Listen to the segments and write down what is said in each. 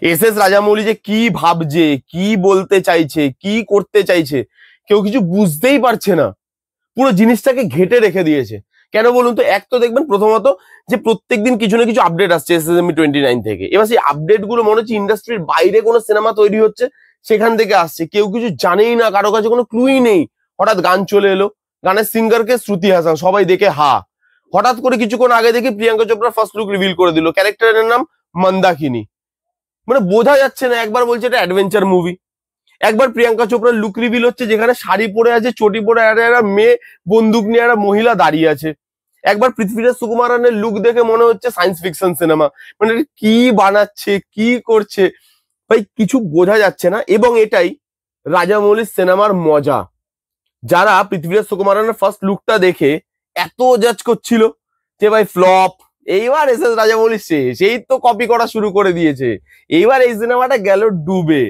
S S Rajamouli যে কি ভাবছে, কি বলতে চাইছে, কি করতে চাইছে, কেউ কিছু বুঝতেই পারছে না। পুরো জিনিসটাকে ঘেটে রেখে দিয়েছে। কেন বলুন তো? এক তো দেখবেন প্রথমত যে প্রত্যেকদিন কিছু না কিছু আপডেট আসছে SSME29 থেকে। এবার সেই আপডেট গুলো মনে হচ্ছে ইন্ডাস্ট্রির বাইরে কোনো সিনেমা তৈরি হচ্ছে সেখান থেকে আসছে, কেউ কিছু জানেই না, কারো কাছে কোনো ক্লুই নেই। হঠাৎ গান চলে এলো, গানের সিঙ্গারকে শ্রুতি হাসান, সবাই দেখে হা। হঠাৎ করে কিছুক্ষণ আগে দেখি Priyanka Chopra first look reveal করে দিল, ক্যারেক্টারের নাম মন্দাকিনী। মানে বোঝা যাচ্ছে না, একবার বলছে এটা অ্যাডভেঞ্চার মুভি, একবার প্রিয়াঙ্কা চোপড়ার লুক রিভিল হচ্ছে যেখানে শাড়ি পরে আছে, চটি পরে একটা মেয়ে বন্দুক নিয়ে একটা মহিলা দাঁড়িয়ে আছে। একবার পৃথ্বীরাজ সুকুমারনের লুক দেখে মনে হচ্ছে সায়েন্স ফিকশন সিনেমা। মানে এটা কি বানাচ্ছে, কি করছে ভাই, কিছু বোঝা যাচ্ছে না। এবং এটাই রাজামৌলির সিনেমার মজা। যারা পৃথ্বীরাজ সুকুমারনের ফার্স্ট লুকটা দেখে এত জাজ করছিল যে ভাই ফ্লপ, এইবার এস এস রাজামৌলি শেষ, এই তো কপি করা শুরু করে দিয়েছে, এইবার এই সিনেমাটা গেল ডুবে।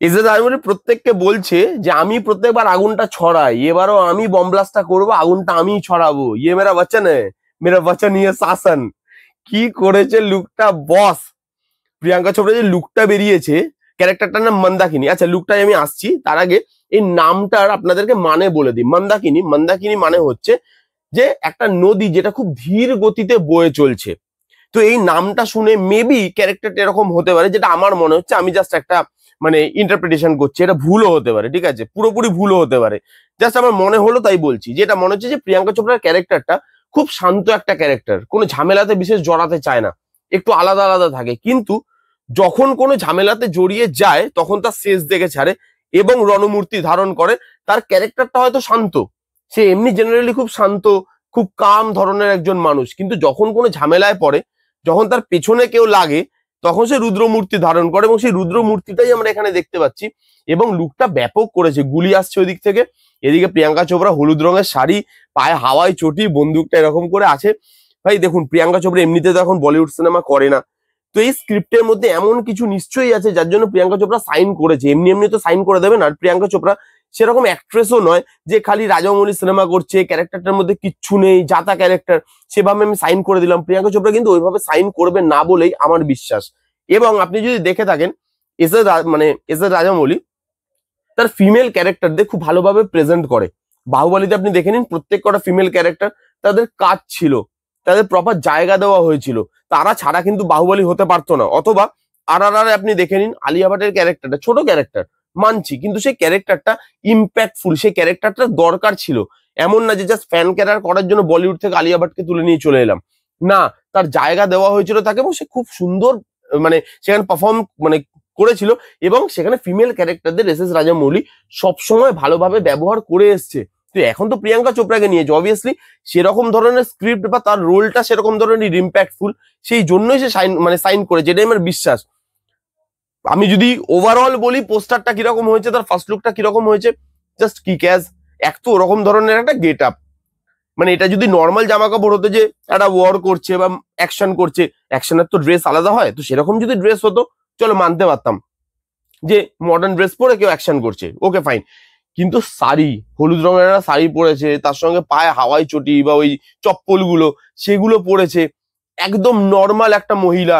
এস এস রাজামৌলি প্রত্যেককে বলছে যে আমি প্রত্যেকবার আগুনটা ছড়াই, এবারও আমি বম ব্লাস্টটা করবো, আগুনটা আমি ছড়াবো, ইয়ে মেরা বচন হ্যায়, মেরা বচন ইয়ে শাসন। কি করেছে লুকটা বস! প্রিয়াঙ্কা চোপড়া যে লুকটা বেরিয়েছে, ক্যারেক্টারটার নাম মন্দাকিনী। আচ্ছা, লুকটাই আমি আসছি, তার আগে এই নামটার আপনাদেরকে মানে বলে দিই। মন্দাকিনী, মন্দাকিনী মানে হচ্ছে যে একটা নদী যেটা খুব ধীর গতিতে বয়ে চলছে। তো এই নামটা শুনে মেবি ক্যারেক্টারটা এরকম হতে পারে, যেটা আমার মনে হচ্ছে, আমি জাস্ট একটা মানে ইন্টারপ্রিটেশন করছি, এটা ভুলও হতে পারে, ঠিক আছে, পুরোপুরি ভুলও হতে পারে, জাস্ট আমার মনে হলো তাই বলছি। যেটা মনে হচ্ছে যে প্রিয়াঙ্কা চোপড়ার ক্যারেক্টারটা খুব শান্ত একটা ক্যারেক্টার, কোনো ঝামেলাতে বিশেষ জড়াতে চায় না, একটু আলাদা আলাদা থাকে, কিন্তু যখন কোনো ঝামেলাতে জড়িয়ে যায় তখন তার শেষ দেখে ছাড়ে এবং রণমূর্তি ধারণ করে। তার ক্যারেক্টারটা হয়তো শান্ত, সে এমনি জেনারেলি খুব শান্ত, খুব কাম ধরনের একজন মানুষ, কিন্তু যখন কোনো ঝামেলায় পড়ে, যখন তার পেছনে কেউ লাগে, তখন সে রুদ্রমূর্তি ধারণ করে, এবং সেই রুদ্রমূর্তিটাই আমরা এখানে দেখতে পাচ্ছি। এবং লুকটা ব্যাপক করেছে, গুলি আসছে ওই দিক থেকে, এদিকে প্রিয়াঙ্কা চোপড়া হলুদ রঙের শাড়ি, পায়ে হাওয়ায় চটি, বন্দুকটা এরকম করে আছে। ভাই দেখুন, প্রিয়াঙ্কা চোপড়া এমনিতে তো এখন বলিউড সিনেমা করে না, তো এই স্ক্রিপ্টের মধ্যে এমন কিছু নিশ্চয়ই আছে যার জন্য প্রিয়াঙ্কা চোপড়া সাইন করেছে। এমনি এমনি তো সাইন করে দেবে না। আর প্রিয়াঙ্কা চোপড়া সেরকম অ্যাক্ট্রেসও নয় যে খালি রাজামৌলি সিনেমা করছে, ক্যারেক্টারটার মধ্যে কিচ্ছু নেই, যাতা ক্যারেক্টার, সেভাবে আমি সাইন করে দিলাম। প্রিয়াঙ্কা চোপড়া কিন্তু ওইভাবে সাইন করবে না বলেই আমার বিশ্বাস। এবং আপনি যদি দেখে থাকেন, এস এস রাজামৌলি তার ফিমেল ক্যারেক্টারদের খুব ভালোভাবে প্রেজেন্ট করে। বাহুবলীতে আপনি দেখে নিন, প্রত্যেক কটা ফিমেল ক্যারেক্টার তাদের কাজ ছিল, তাদের প্রপার জায়গা দেওয়া হয়েছিল, তারা ছাড়া কিন্তু বাহুবলী হতে পারতো না। অথবা আর আপনি দেখে নিন, আলিয়া ভাটের ক্যারেক্টারটা ছোট ক্যারেক্টার মানছি, কিন্তু সেই ক্যারেক্টারটা ইম্প্যাক্টফুল, সেই ক্যারেক্টারটা দরকার ছিল। এমন না যে জাস্ট ফ্যান ক্যারার করার জন্য বলিউড থেকে আলিয়া ভাটকে তুলে নিয়ে চলে এলাম, না, তার জায়গা দেওয়া হয়েছিল তাকে, এবং সে খুব সুন্দর মানে সেখানে পারফর্ম মানে করেছিল। এবং সেখানে ফিমেল ক্যারেক্টারদের এস এস রাজামৌলি সবসময় ভালোভাবে ব্যবহার করে এসছে। তো এখন তো প্রিয়াঙ্কা চোপড়াকে নিয়েছে, অবভিয়াসলি সেরকম ধরনের স্ক্রিপ্ট বা তার রোলটা সেরকম ধরনের ইম্প্যাক্টফুল, সেই জন্যই সে সাইন করেছে, এটাই আমার বিশ্বাস। আমি যদি ওভারঅল বলি পোস্টারটা কিরকম হয়েছে, তার ফার্স্ট লুকটা কিরকম হয়েছে, জাস্ট কিক অ্যাজ। এক তো ওরকম ধরনের একটা গেট আপ, মানে এটা যদি নর্মাল জামা কাপড় হতো যে একটা ওয়ার করছে বা অ্যাকশন করছে, অ্যাকশনের তো ড্রেস আলাদা হয়, তো সেরকম যদি ড্রেস হতো চলো মানতে পারতাম যে মডার্ন ড্রেস পরে কেউ অ্যাকশন করছে, ওকে ফাইন। কিন্তু শাড়ি, হলুদ রঙের একটা শাড়ি পরেছে, তার সঙ্গে পায়ে হাওয়াই চটি বা ওই চপ্পলগুলো সেগুলো পরেছে, একদম নর্মাল একটা মহিলা,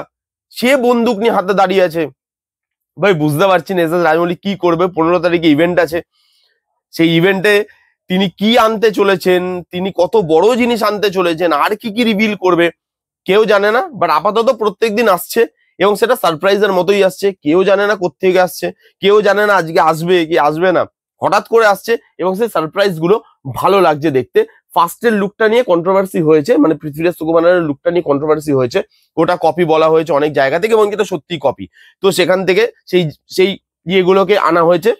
সে বন্দুক নিয়ে হাতে দাঁড়িয়ে আছে। ভাই বুঝতে পারছি না এস এস রাজামৌলি কি করবে। 15 তারিখে ইভেন্ট আছে, সেই ইভেন্টে তিনি কি আনতে চলেছেন, তিনি কত বড় জিনিস আনতে চলেছেন, আর কি কি রিভিল করবে কেউ জানে না। বাট আপাতত প্রত্যেকদিন আসছে এবং সেটা সারপ্রাইজের মতোই আসছে, কেউ জানে না কোত্থেকে আসছে, কেউ জানে না আজকে আসবে কি আসবে না, হঠাৎ করে আসছে এবং সেই সারপ্রাইজ গুলো ভালো লাগছে দেখতে। ফার্স্টের লুকটা নিয়ে কন্ট্রোভার্সি হয়েছে, মানে পৃথ্বীরাজ সুকুমারের লুকটা নিয়ে কন্ট্রোভার্সি হয়েছে, ওটা কপি বলা হয়েছে অনেক জায়গা থেকে এবং এটা সত্যি কপি। তো সেখান থেকে সেই সেই ইয়েগুলোকে আনা হয়েছে।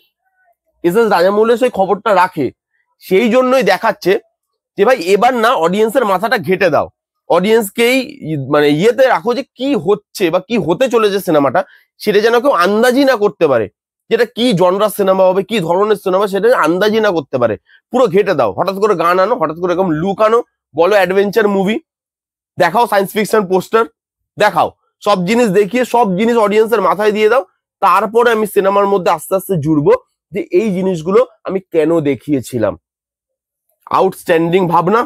এস এস রাজামৌলি সেই খবরটা রাখে, সেই জন্যই দেখাচ্ছে যে ভাই এবার না অডিয়েন্সের মাথাটা ঘেটে দাও, অডিয়েন্সকেই মানে ইয়েতে রাখো যে কি হচ্ছে বা কি হতে চলেছে সিনেমাটা, সেটা যেন কেউ আন্দাজই না করতে পারে, যেটা কি জনরার সিনেমা হবে, কি ধরনের সিনেমা, সেটা আন্দাজই না করতে পারে। পুরো ঘেটে দাও, হঠাৎ করে গান আনো, হঠাৎ করে এরকম লুক আনো, বলো অ্যাডভেঞ্চার মুভি, দেখাও সায়েন্স ফিকশন পোস্টার, দেখাও সব জিনিস, দেখিয়ে সব জিনিস অডিয়েন্সের মাথায় দিয়ে দাও। তারপরে আমি সিনেমার মধ্যে আস্তে আস্তে জুড়বো যে এই জিনিসগুলো আমি কেন দেখিয়েছিলাম। আউটস্ট্যান্ডিং ভাবনা,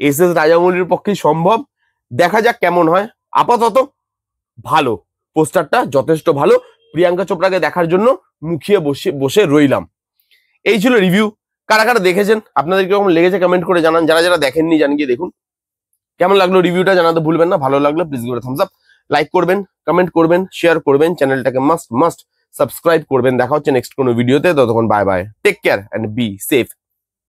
এস এস রাজামৌলির পক্ষে সম্ভব, দেখা যাক কেমন হয়। আপাতত ভালো, পোস্টারটা যথেষ্ট ভালো। প্রিয়াঙ্কা চোপড়াকে দেখার জন্য মুখিয়ে বসে বসে রইলাম। এই ছিল রিভিউ। কারা কারা দেখেছেন, আপনাদের কিরকম লেগেছে কমেন্ট করে জানান। যারা যারা দেখেননি জান গিয়ে দেখুন। কেমন লাগলো রিভিউটা জানাতে ভুলবেন না। ভালো লাগলে please give Thums up, like করবেন, কমেন্ট করবেন, শেয়ার করবেন, চ্যানেলটাকে মাস্ট সাবস্ক্রাইব করবেন। দেখা হচ্ছে নেক্সট কোনো ভিডিওতে। ততক্ষণ bye bye, take care and be safe.